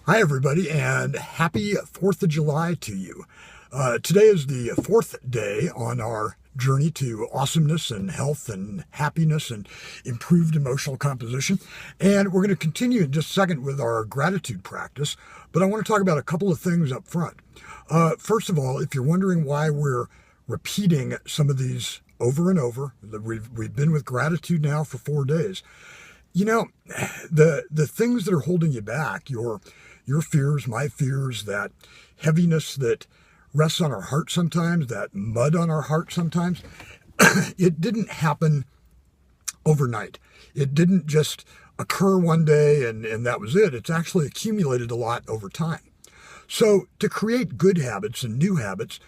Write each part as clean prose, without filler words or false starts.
Hi, everybody, and happy 4th of July to you. Today is the fourth day on our journey to awesomeness and health and happiness and improved emotional composition. And we're going to continue in just a second with our gratitude practice, but I want to talk about a couple of things up front. First of all, if you're wondering why we're repeating some of these over and over, we've been with gratitude now for 4 days. You know, the things that are holding you back, your fears, my fears, that heaviness that rests on our heart sometimes, that mud on our heart sometimes, it didn't happen overnight. It didn't just occur one day and that was it. It's actually accumulated a lot over time. So to create good habits and new habits,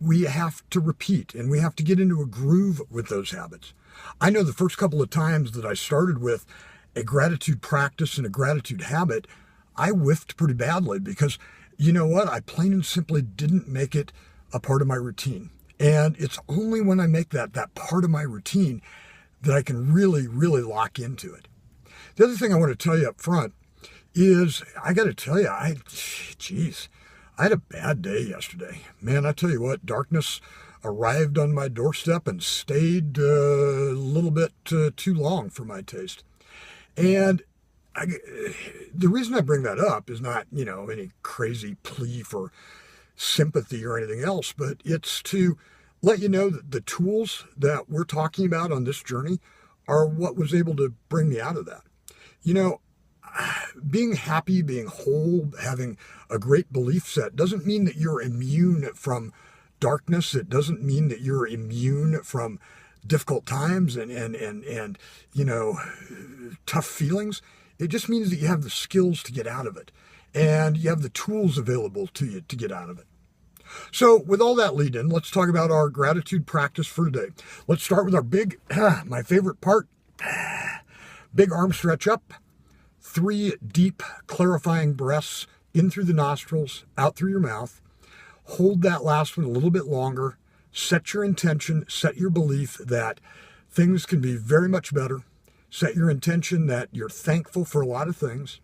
we have to repeat and we have to get into a groove with those habits. I know the first couple of times that I started with a gratitude practice and a gratitude habit, I whiffed pretty badly because, you know what, I plain and simply didn't make it a part of my routine. And it's only when I make that part of my routine that I can really, really lock into it. The other thing I want to tell you up front is, I got to tell you, I had a bad day yesterday. Man, I tell you what, darkness arrived on my doorstep and stayed a little bit too long for my taste. And the reason I bring that up is not, any crazy plea for sympathy or anything else, but it's to let you know that the tools that we're talking about on this journey are what was able to bring me out of that. Being happy, being whole, having a great belief set doesn't mean that you're immune from darkness. It doesn't mean that you're immune from difficult times and tough feelings. It just means that you have the skills to get out of it and you have the tools available to you to get out of it. So with all that lead in, let's talk about our gratitude practice for today. Let's start with our my favorite part, big arm stretch up, 3 deep clarifying breaths in through the nostrils, out through your mouth. Hold that last one a little bit longer. Set your intention, set your belief that things can be very much better. Set your intention that you're thankful for a lot of things.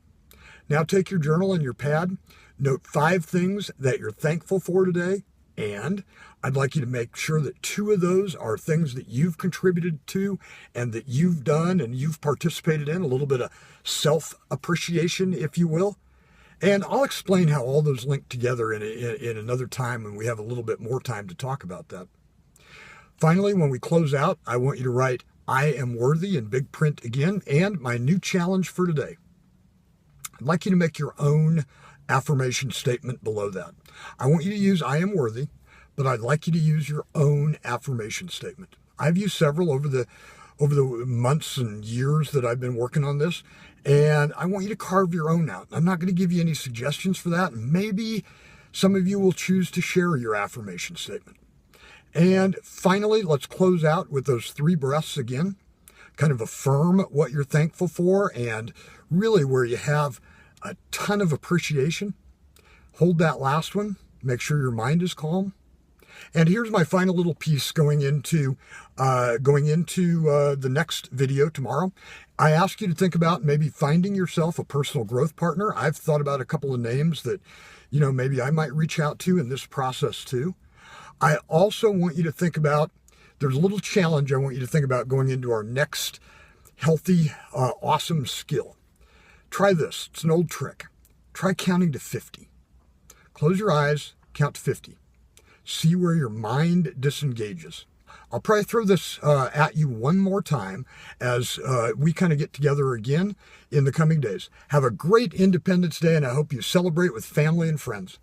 Now take your journal and your pad. Note 5 things that you're thankful for today. And I'd like you to make sure that 2 of those are things that you've contributed to and that you've done and you've participated in, a little bit of self-appreciation, if you will. And I'll explain how all those link together in another time when we have a little bit more time to talk about that. Finally, when we close out, I want you to write, "I am worthy" in big print again, and my new challenge for today. I'd like you to make your own affirmation statement below that. I want you to use "I am worthy," but I'd like you to use your own affirmation statement. I've used several over the months and years that I've been working on this, and I want you to carve your own out. I'm not going to give you any suggestions for that. Maybe some of you will choose to share your affirmation statement. And finally, let's close out with those 3 breaths again. Kind of affirm what you're thankful for and really where you have a ton of appreciation. Hold that last one. Make sure your mind is calm. And here's my final little piece going into the next video tomorrow. I ask you to think about maybe finding yourself a personal growth partner. I've thought about a couple of names that, maybe I might reach out to in this process too. I also want you to think about, there's a little challenge I want you to think about going into our next healthy, awesome skill. Try this. It's an old trick. Try counting to 50. Close your eyes, count to 50. See where your mind disengages. I'll probably throw this at you one more time as we kind of get together again in the coming days. Have a great Independence Day, and I hope you celebrate with family and friends.